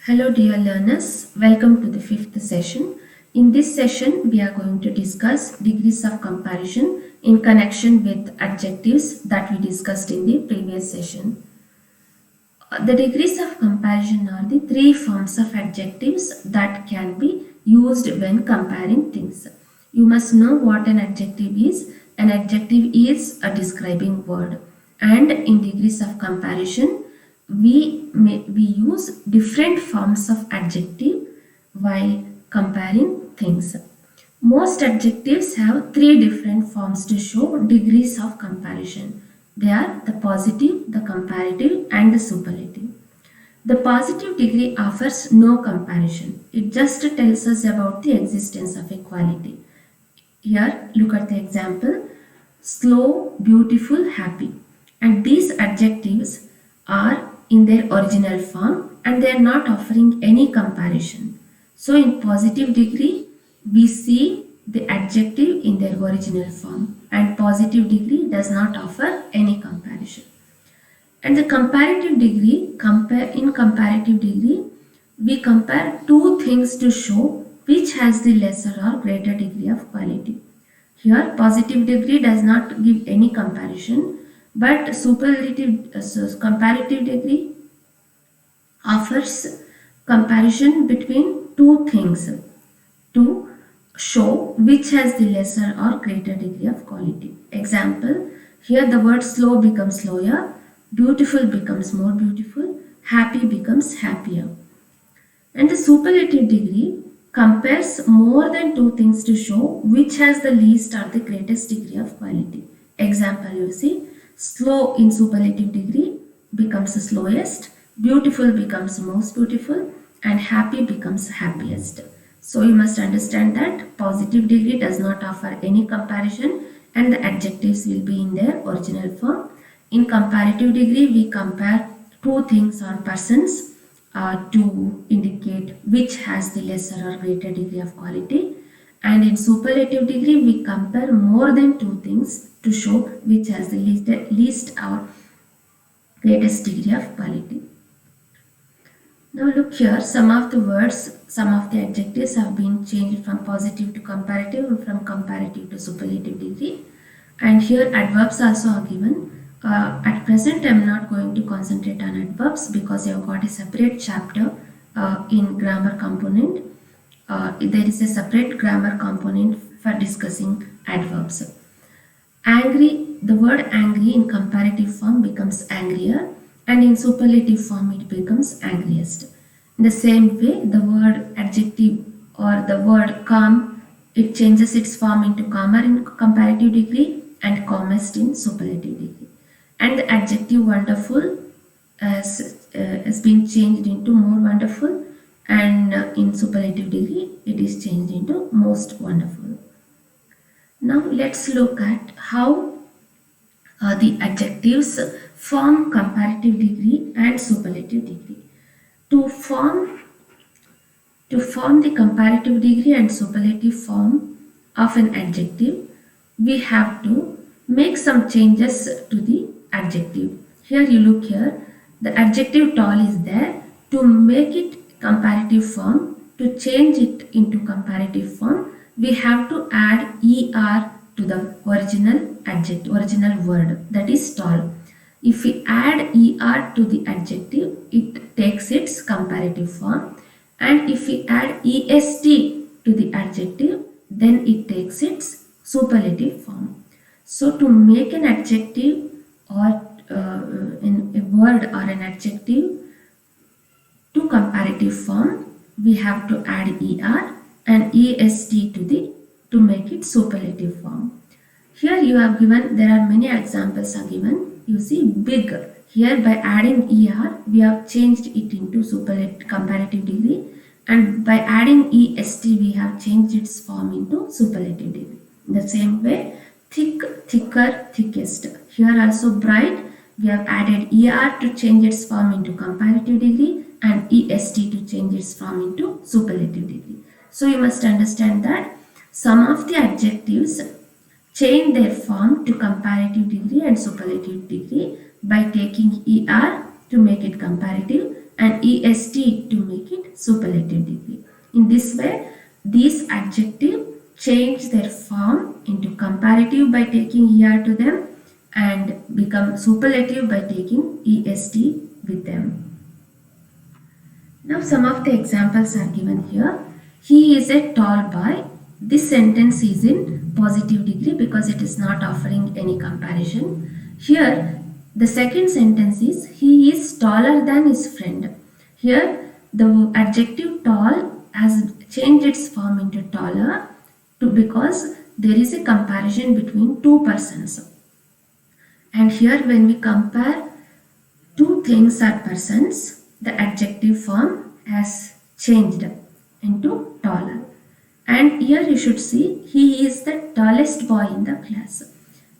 Hello, dear learners. Welcome to the fifth session. In this session, we are going to discuss degrees of comparison in connection with adjectives that we discussed in the previous session. The degrees of comparison are the three forms of adjectives that can be used when comparing things. You must know what an adjective is. An adjective is a describing word, and in degrees of comparison, we use different forms of adjective while comparing things. Most adjectives have three different forms to show degrees of comparison. They are the positive, the comparative, and the superlative. The positive degree offers no comparison. It just tells us about the existence of a quality. Here, look at the example: slow, beautiful, happy. And these adjectives are in their original form and they are not offering any comparison. So, in positive degree, we see the adjective in their original form, and positive degree does not offer any comparison. And the comparative degree, in comparative degree, we compare two things to show which has the lesser or greater degree of quality. Here, positive degree does not give any comparison, but comparative degree offers comparison between two things to show which has the lesser or greater degree of quality. Example, here the word slow becomes slower, beautiful becomes more beautiful, happy becomes happier. And the superlative degree compares more than two things to show which has the least or the greatest degree of quality. Example, you see, slow in superlative degree becomes the slowest, beautiful becomes most beautiful, and happy becomes happiest. So you must understand that positive degree does not offer any comparison and the adjectives will be in their original form. In comparative degree, we compare two things or persons to indicate which has the lesser or greater degree of quality. And in superlative degree, we compare more than two things to show which has the least or greatest degree of quality. Now look here, some of the words, some of the adjectives have been changed from positive to comparative and from comparative to superlative degree. And here adverbs also are given. At present, I am not going to concentrate on adverbs because I have got a separate chapter in grammar component. There is a separate grammar component for discussing adverbs. Angry, the word angry in comparative form becomes angrier, and in superlative form it becomes angriest. In the same way, the word adjective or the word calm, it changes its form into calmer in comparative degree and calmest in superlative degree. And the adjective wonderful has been changed into more wonderful, and in superlative degree it is changed into most wonderful. Now let's look at how the adjectives form comparative degree and superlative degree. To form the comparative degree and superlative form of an adjective, we have to make some changes to the adjective. Here you look here, the adjective tall is there. To make it comparative form, to change it into comparative form, we have to add er to the original word, that is tall. If we add er to the adjective, it takes its comparative form, and if we add est to the adjective, then it takes its superlative form. So to make an adjective or in a word or an adjective to comparative form, we have to add er and est to make it superlative form. Here you have given, there are many examples are given. You see big. Here by adding er, we have changed it into superlative comparative degree, and by adding est, we have changed its form into superlative degree. In the same way, thick, thicker, thickest. Here also bright, we have added er to change its form into comparative degree and est to change its form into superlative degree. So you must understand that some of the adjectives change their form to comparative degree and superlative degree by taking er to make it comparative and est to make it superlative degree. In this way, these adjectives change their form into comparative by taking er to them and become superlative by taking est with them. Now some of the examples are given here. He is a tall boy. This sentence is in positive degree because it is not offering any comparison. Here the second sentence is he is taller than his friend. Here the adjective tall has changed its form into taller because there is a comparison between two persons. And here when we compare two things or persons, the adjective form has changed into taller. And here you should see he is the tallest boy in the class.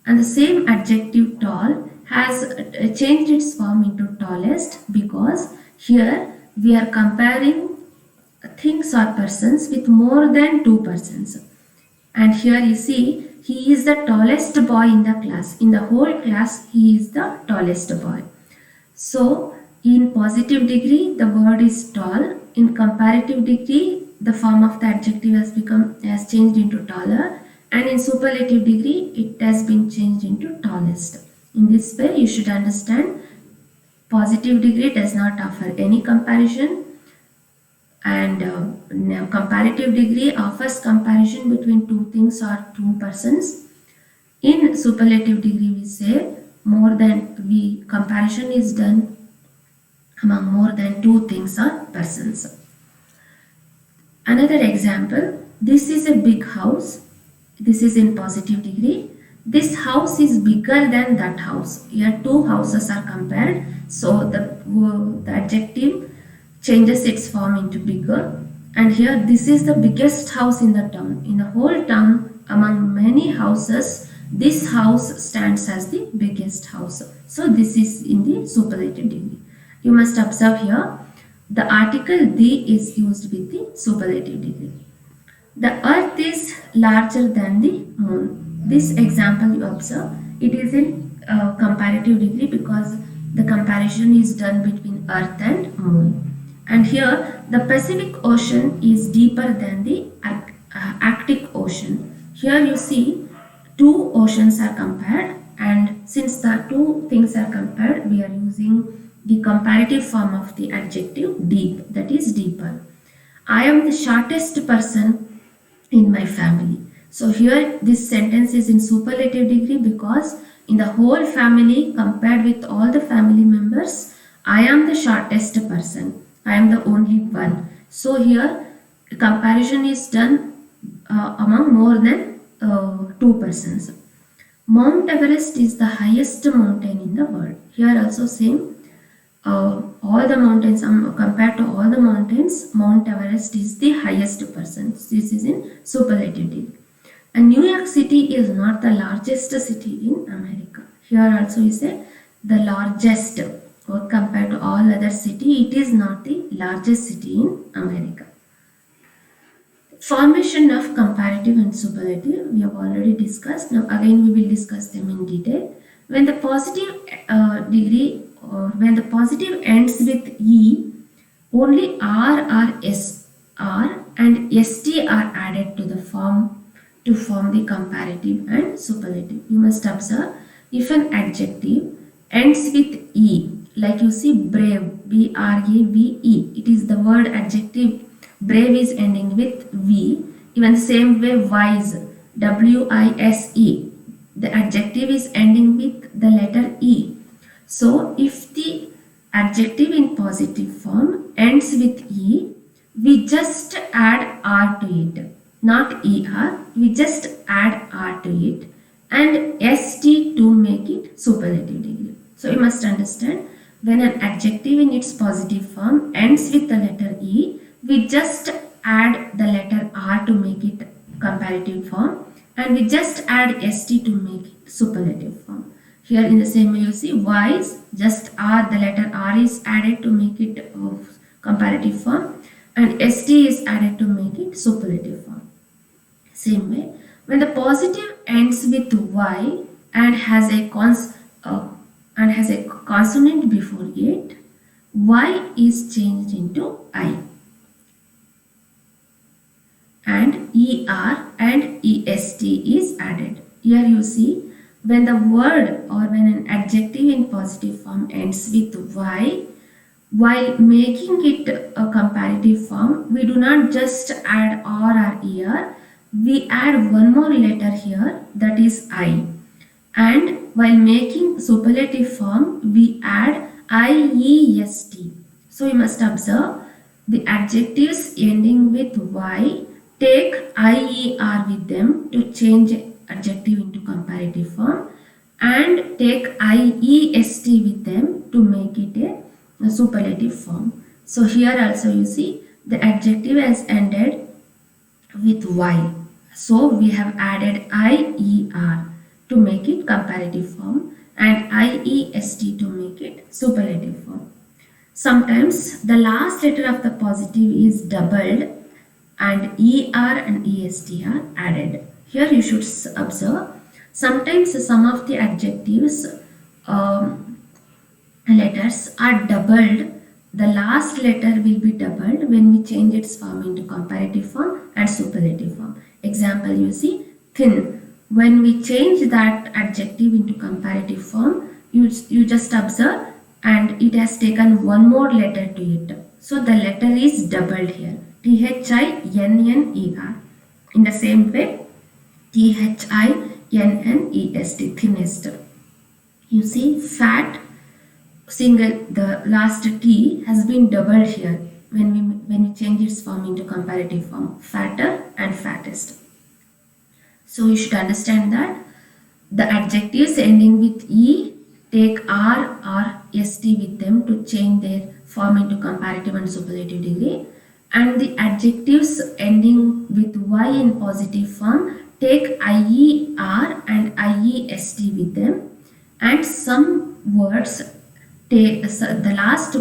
And the same adjective tall has changed its form into tallest because here we are comparing things or persons with more than two persons. And here you see he is the tallest boy in the class. In the whole class he is the tallest boy. So in positive degree the word is tall. In comparative degree the form of the adjective has changed into taller, and in superlative degree it has been changed into tallest. In this way you should understand positive degree does not offer any comparison, and comparative degree offers comparison between two things or two persons. In superlative degree we say comparison is done among more than two things or persons. Another example, this is a big house. This is in positive degree. This house is bigger than that house. Here two houses are compared, so the adjective changes its form into bigger. And here this is the biggest house in the town. In the whole town, among many houses, this house stands as the biggest house. So this is in the superlative degree. You must observe here the article the is used with the superlative degree. The earth is larger than the moon. This example you observe, it is in comparative degree because the comparison is done between earth and moon. And here the Pacific Ocean is deeper than the Arctic Ocean. Here you see two oceans are compared, and since the two things are compared, we are using the comparative form of the adjective deep, that is deeper. I am the shortest person in my family. So here this sentence is in superlative degree because in the whole family compared with all the family members, I am the shortest person. I am the only one. So here comparison is done among more than two persons. Mount Everest is the highest mountain in the world. Here also same. All the mountains, compared to all the mountains, Mount Everest is the highest person. This is in superlative degree. And New York City is not the largest city in America. Here also is the largest, or compared to all other city, it is not the largest city in America. Formation of comparative and superlative we have already discussed. Now again we will discuss them in detail. When the positive degree or when the positive ends with E, only R or S R and ST are added to the form to form the comparative and superlative. You must observe if an adjective ends with E, like you see brave, B-R-A-V-E, it is the word adjective brave is ending with V. Even same way wise, W-I-S-E, the adjective is ending with the letter E. So if the adjective in positive form ends with E, we just add R to it, not ER, we just add R to it and ST to make it superlative degree. So you must understand, when an adjective in its positive form ends with the letter E, we just add the letter R to make it comparative form and we just add ST to make it superlative form. Here in the same way you see wise, just R, the letter R is added to make it comparative form and ST is added to make it superlative form. Same way, when the positive ends with Y and has a consonant before it, Y is changed into I, and ER and EST is added. Here you see, when the word or when an adjective in positive form ends with Y, while making it a comparative form, we do not just add or ER, we add one more letter here, that is I. And while making superlative form, we add IEST. So you must observe the adjectives ending with Y take IER with them to change adjective into comparative form, and take IEST with them to make it a superlative form. So here also you see the adjective has ended with Y. So we have added IER to make it comparative form and IEST to make it superlative form. Sometimes the last letter of the positive is doubled and ER and EST are added. Here you should observe, sometimes some of the adjectives letters are doubled. The last letter will be doubled when we change its form into comparative form and superlative form. Example, you see thin. When we change that adjective into comparative form, you just observe and it has taken one more letter to it. So the letter is doubled here. THINNER. In the same way, THINNEST, thinnest. You see fat, single, the last T has been doubled here when we change its form into comparative form, fatter and fattest. So you should understand that the adjectives ending with E take R or ST with them to change their form into comparative and superlative degree, and the adjectives ending with Y in positive form take IER and IEST with them, and some words take the last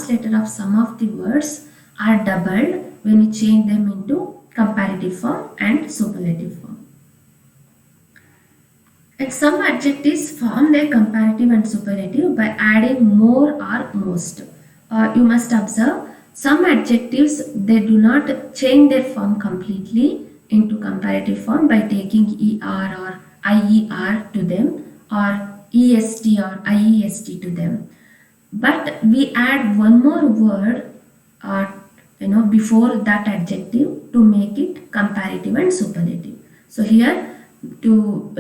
letter of some of the words are doubled when you change them into comparative form and superlative form. And some adjectives form their comparative and superlative by adding more or most. You must observe, some adjectives, they do not change their form completely into comparative form by taking ER or IER to them, or EST or IEST to them. But we add one more word before that adjective to make it comparative and superlative. So here, to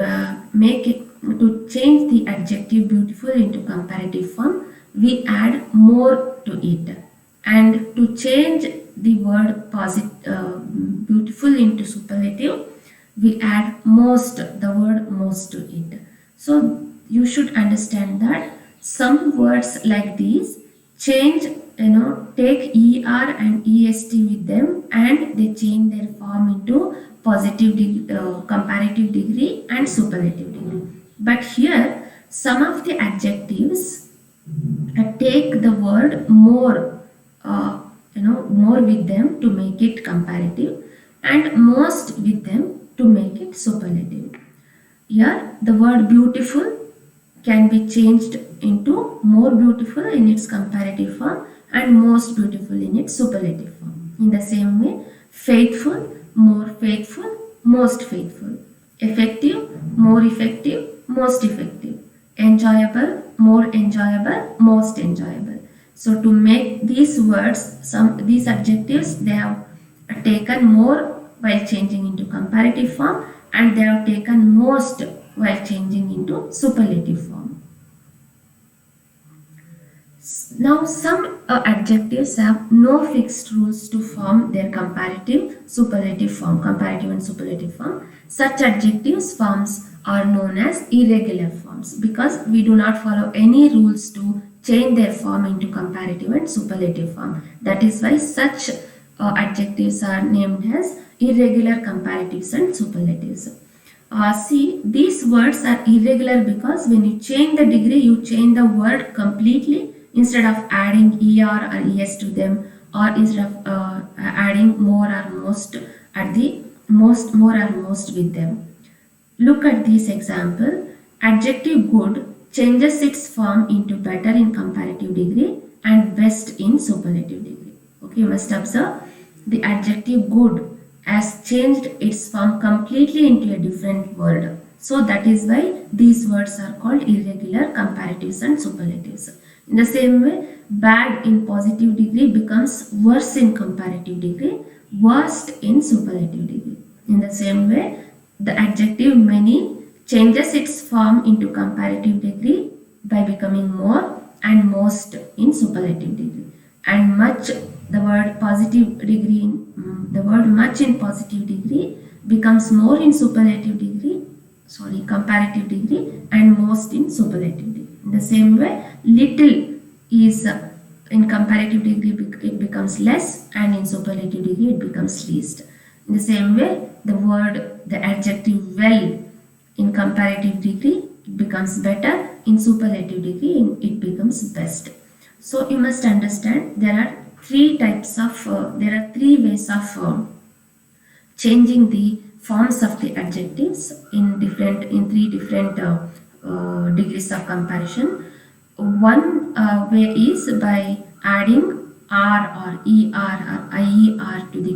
change the adjective beautiful into comparative form, we add more to it, and to change the word beautiful into superlative, we add most, the word most to it. So you should understand that some words like these change, take ER and EST with them, and they change their form into comparative degree and superlative degree. But here some of the adjectives take the word more, more with them to make it comparative, and most with them to make it superlative. Here the word beautiful can be changed into more beautiful in its comparative form and most beautiful in its superlative form. In the same way, faithful, more faithful, most faithful. Effective, more effective, most effective. Enjoyable, more enjoyable, most enjoyable. So to make these words, these adjectives, they have taken more while changing into comparative form, and they have taken most while changing into superlative form. Now some adjectives have no fixed rules to form their comparative and superlative form. Such adjectives forms are known as irregular forms because we do not follow any rules to change their form into comparative and superlative form. That is why such adjectives are named as irregular comparatives and superlatives. See, these words are irregular because when you change the degree, you change the word completely instead of adding ER or ES to them, or instead of adding more or most at the more or most with them. Look at this example. Adjective good changes its form into better in comparative degree, and best in superlative degree. Okay, you must observe the adjective good has changed its form completely into a different word. So that is why these words are called irregular comparatives and superlatives. In the same way, bad in positive degree becomes worse in comparative degree, worst in superlative degree. In the same way, the adjective many changes its form into comparative degree by becoming more and most in superlative degree, and much, the word positive degree, the word much in positive degree becomes more in superlative degree, sorry, comparative degree, and most in superlative degree. In the same way, little is in comparative degree it becomes less, and in superlative degree it becomes least. In the same way, the adjective well in comparative degree it becomes better, in superlative degree it becomes best. So you must understand there are there are three ways of changing the forms of the adjectives in three different degrees of comparison. One way is by adding r or er or ier to the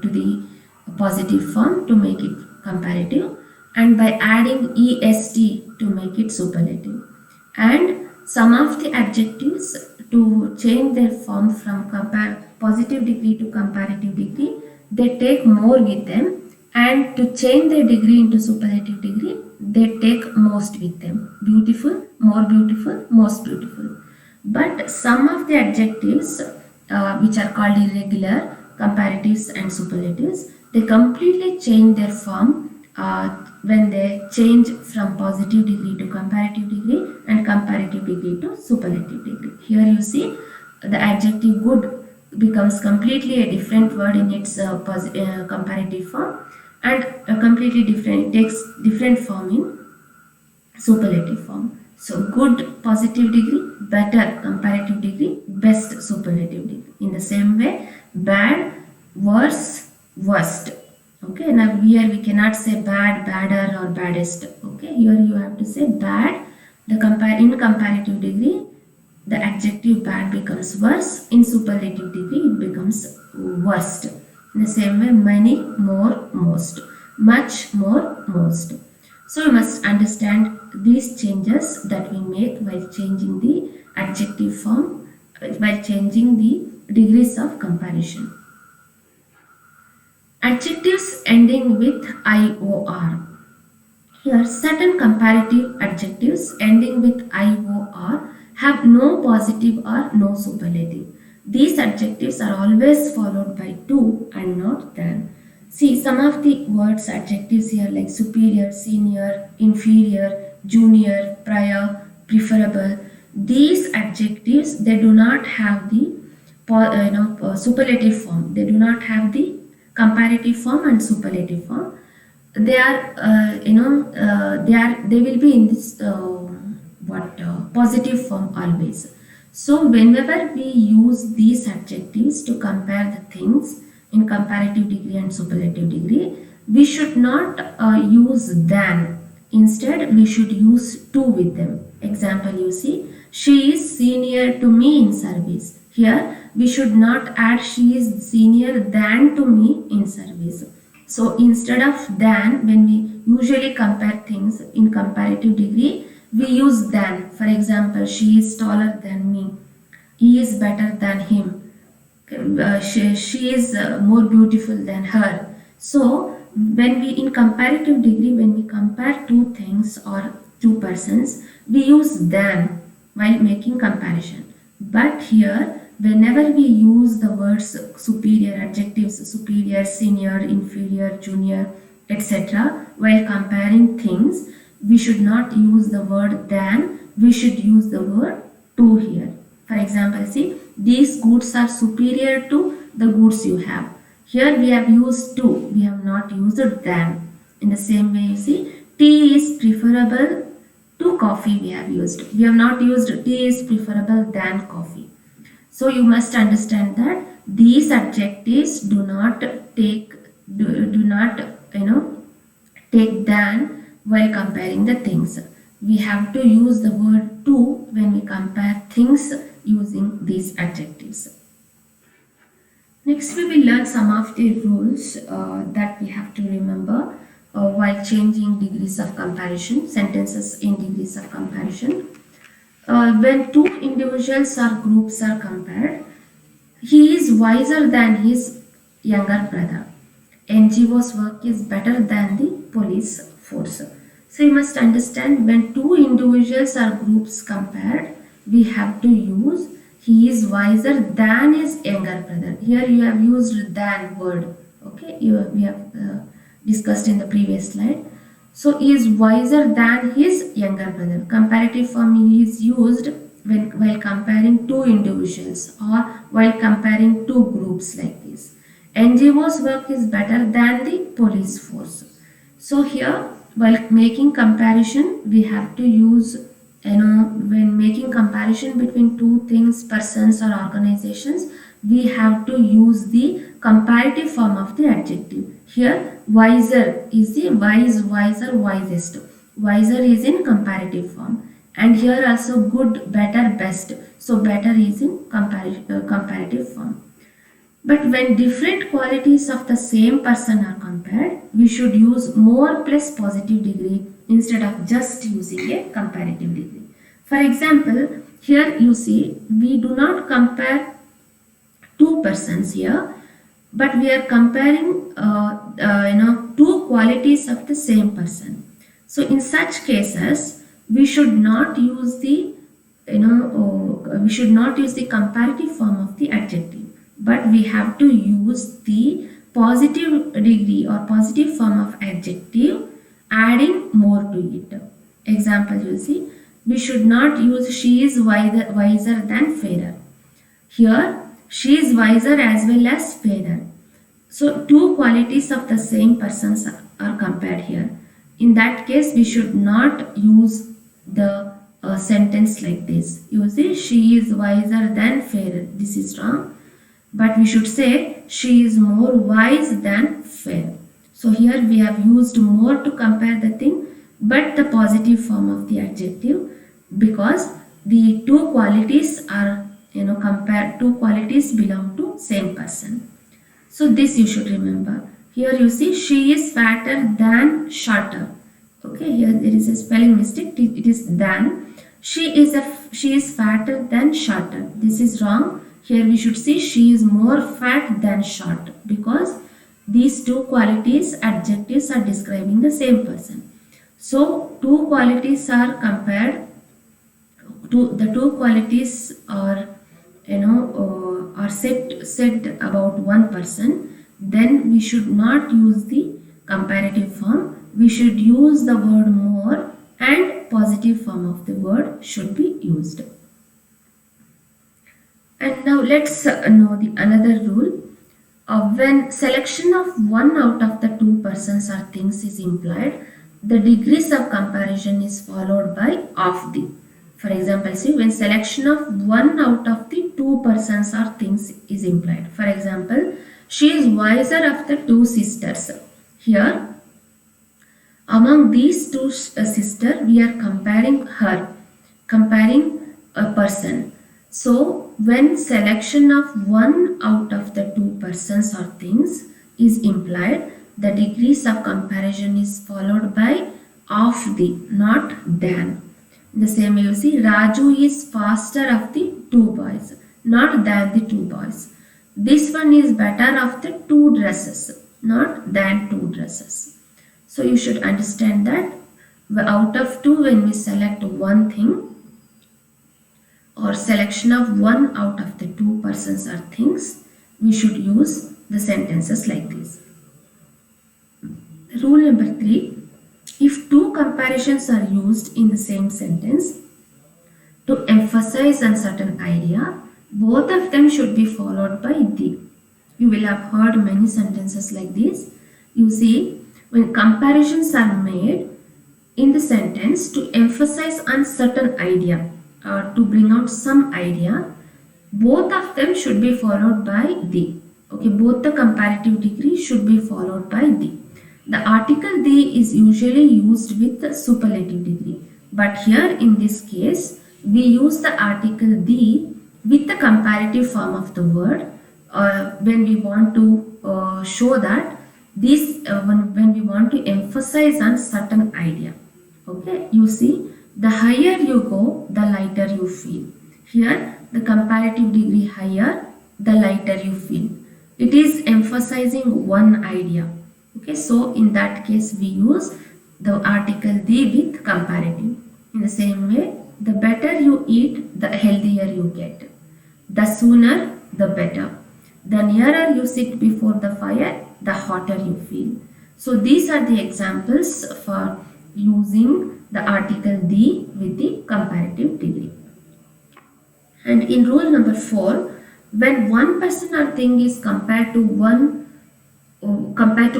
to the positive form to make it comparative, and by adding est to make it superlative. And some of the adjectives, to change their form from positive degree to comparative degree, they take more with them, and to change their degree into superlative degree they take most with them. Beautiful, more beautiful, most beautiful. But some of the adjectives which are called irregular comparatives and superlatives, they completely change their form when they change from positive degree to comparative degree and comparative degree to superlative degree. Here you see the adjective good becomes completely a different word in its comparative form, and a completely different, it takes different form in superlative form. So good positive degree, better comparative degree, best superlative degree. In the same way, bad, worse, worst. Okay, now here we cannot say bad, badder or baddest. Okay, here you have to say bad. In comparative degree, the adjective bad becomes worse. In superlative degree, it becomes worst. In the same way, many, more, most. Much, more, most. So you must understand these changes that we make while changing the adjective form, while changing the degrees of comparison. Adjectives ending with IOR. Here, certain comparative adjectives ending with IOR have no positive or no superlative. These adjectives are always followed by to and not than. See, some of the words, adjectives here like superior, senior, inferior, junior, prior, preferable. These adjectives, they do not have the superlative form. They do not have the comparative form and superlative form. They are they will be in this positive form always. So whenever we use these adjectives to compare the things in comparative degree and superlative degree, we should not use than. Instead, we should use to with them. Example, you see, she is senior to me in service. Here, we should not add she is senior than to me in service. So instead of than, when we usually compare things in comparative degree, we use than. For example, she is taller than me. He is better than him. She is more beautiful than her. So when we, in comparative degree, when we compare two things or two persons, we use than while making comparison. But here, whenever we use the words superior, adjectives superior, senior, inferior, junior, etc., while comparing things, we should not use the word than, we should use the word to here. For example, see, these goods are superior to the goods you have. Here we have used to, we have not used than. In the same way, you see, tea is preferable to coffee we have used. We have not used tea is preferable than coffee. So you must understand that these adjectives do not take than while comparing the things. We have to use the word to when we compare things using these adjectives. Next, we will learn some of the rules that we have to remember while changing degrees of comparison, sentences in degrees of comparison. When two individuals or groups are compared, he is wiser than his younger brother. NGO's work is better than the police force. So you must understand, when two individuals or groups compared, we have to use he is wiser than his younger brother. Here you have used than word. Okay, we have discussed in the previous slide. So he is wiser than his younger brother. Comparative form is used while comparing two individuals or while comparing two groups like this. NGO's work is better than the police force. So here, while making comparison, we have to use, when making comparison between two things, persons or organizations, we have to use the comparative form of the adjective. Here, wiser is the wise, wiser, wisest. Wiser is in comparative form. And here also good, better, best. So better is in comparative form. But when different qualities of the same person are compared, we should use more plus positive degree instead of just using a comparative degree. For example, here you see we do not compare two persons here, but we are comparing two qualities of the same person. So in such cases, we should not use the comparative form of the adjective, but we have to use the positive degree or positive form of adjective, adding more to it. Example, you see, we should not use she is wiser than fairer. Here, she is wiser as well as fairer. So two qualities of the same persons are compared here. In that case, we should not use the sentence like this. You see, she is wiser than fairer. This is wrong. But we should say she is more wise than fair. So here we have used more to compare the thing, but the positive form of the adjective, because the two qualities are compared, two qualities belong to same person. So this you should remember. Here you see she is fatter than shorter. Okay, here there is a spelling mistake. It is than. She is fatter than shorter. This is wrong. Here we should see she is more fat than short, because these two qualities, adjectives, are describing the same person. So two qualities are compared. The two qualities are said about one person. Then we should not use the comparative form. We should use the word more, and positive form of the word should be used. And now let's know the another rule. When selection of one out of the two persons or things is implied, the degrees of comparison is followed by of the. For example, see, when selection of one out of the two persons or things is implied. For example, she is wiser of the two sisters. Here, among these two sisters, we are comparing a person. So, when selection of one out of the two persons or things is implied, the degrees of comparison is followed by of the, not than. In the same way, you see, Raju is faster of the two boys, not than the two boys. This one is better of the two dresses, not than two dresses. So, you should understand that out of two, when we select one thing, or selection of one out of the two persons or things, we should use the sentences like this. Rule number 3. If two comparisons are used in the same sentence to emphasize a certain idea, both of them should be followed by the. You will have heard many sentences like this. You see, when comparisons are made in the sentence to emphasize on certain idea, to bring out some idea, both of them should be followed by the. Okay, both the comparative degree should be followed by the. The article the is usually used with the superlative degree, but here in this case we use the article the with the comparative form of the word, when we want to show that this, when we want to emphasize on certain idea. Okay, you see, the higher you go, the lighter you feel. Here, the comparative degree higher, the lighter you feel. It is emphasizing one idea. Okay, so in that case, we use the article the with comparative. In the same way, the better you eat, the healthier you get. The sooner, the better. The nearer you sit before the fire, the hotter you feel. So these are the examples for using the article the with the comparative degree. And in rule number 4, when one person or thing is compared to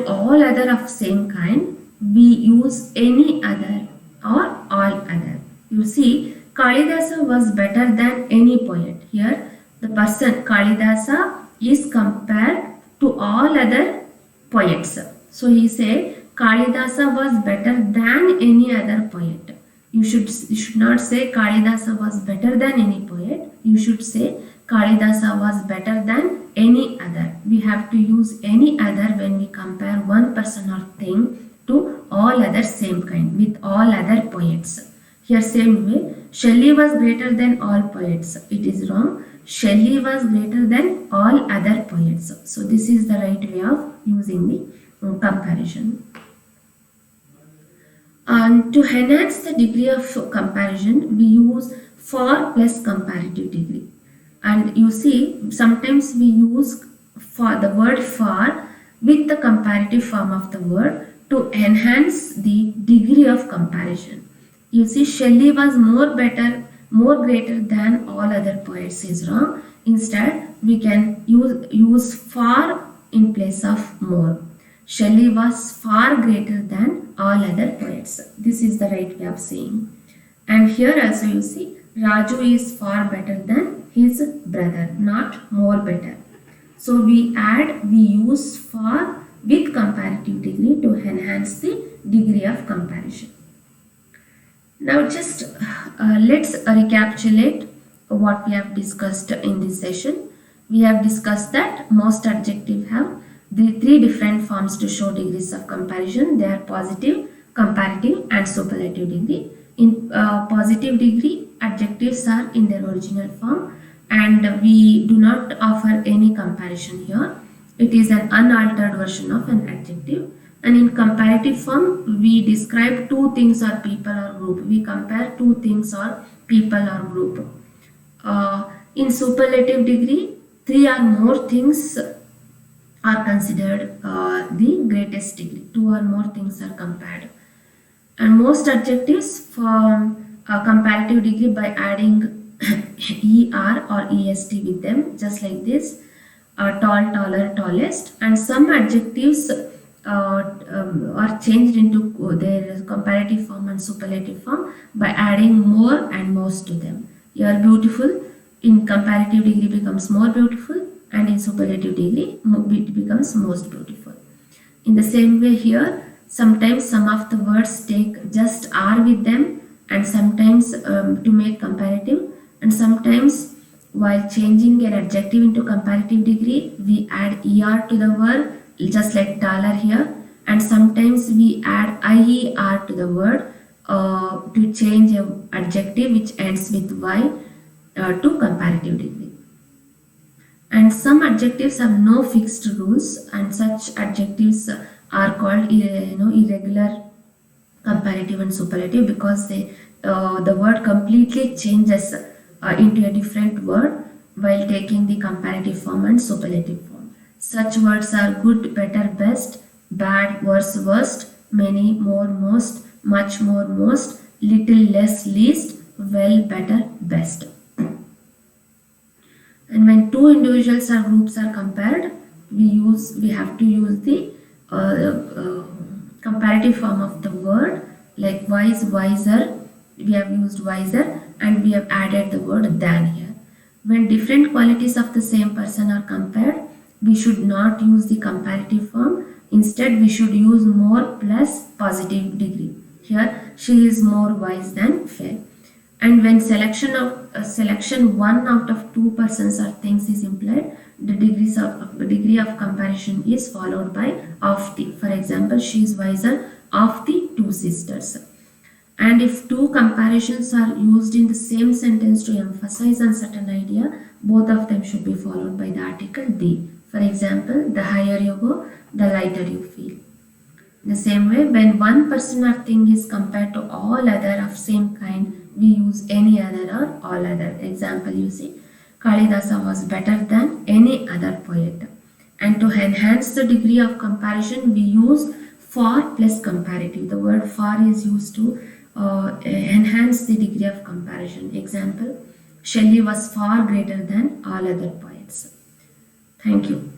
all other of same kind, we use any other or all other. You see, Kalidasa was better than any poet. Here, the person Kalidasa is compared to all other poets. So he say Kalidasa was better than any other poet. You should not say Kalidasa was better than any poet. You should say Kalidasa was better than any other. We have to use any other when we compare one person or thing to all other same kind with all other poets. Here same way, Shelley was greater than all poets. It is wrong. Shelley was greater than all other poets. So this is the right way of using the comparison. And to enhance the degree of comparison, we use for plus comparative degree. And you see, sometimes we use for the word for with the comparative form of the word to enhance the degree of comparison. You see, Shelley was more greater than all other poets is wrong. Instead, we can use far in place of more. Shelley was far greater than all other poets. This is the right way of saying. And here also you see, Raju is far better than his brother, not more better. So we use far with comparative degree to enhance the degree of comparison. Now just let's recapitulate what we have discussed in this session. We have discussed that most adjectives have the three different forms to show degrees of comparison. They are positive, comparative and superlative degree. In positive degree, adjectives are in their original form and we do not offer any comparison here. It is an unaltered version of an adjective. And in comparative form, we describe two things or people or group. We compare two things or people or group. In superlative degree, three or more things are considered the greatest degree. Two or more things are compared. And most adjectives form a comparative degree by adding er or est with them, just like this. Tall, taller, tallest. And some adjectives are changed into their comparative form and superlative form by adding more and most to them. You are beautiful, in comparative degree becomes more beautiful, and in superlative degree it becomes most beautiful. In the same way here, sometimes some of the words take just are with them, and sometimes to make comparative, and sometimes while changing an adjective into comparative degree, we add er to the word, just like taller here, and sometimes we add ier to the word to change an adjective which ends with y to comparative degree. And some adjectives have no fixed rules, and such adjectives are called irregular, comparative and superlative, because the word completely changes into a different word while taking the comparative form and superlative form. Such words are good, better, best, bad, worse, worst, many, more, most, much, more, most, little, less, least, well, better, best. And when two individuals or groups are compared, we have to use the comparative form of the word, like wise, wiser. We have used wiser, and we have added the word than here. When different qualities of the same person are compared, we should not use the comparative form. Instead, we should use more plus positive degree. Here, she is more wise than fair. And when selection one out of two persons or things is implied, the degree of comparison is followed by of the. For example, she is wiser of the two sisters. And if two comparisons are used in the same sentence to emphasize on certain idea, both of them should be followed by the article the. For example, the higher you go, the lighter you feel. The same way, when one person or thing is compared to all other of same kind, we use any other or all other. Example, you see, Kalidasa was better than any other poet. And to enhance the degree of comparison, we use for plus comparative. The word for is used to enhance the degree of comparison. Example, Shelley was far greater than all other poets. Thank you.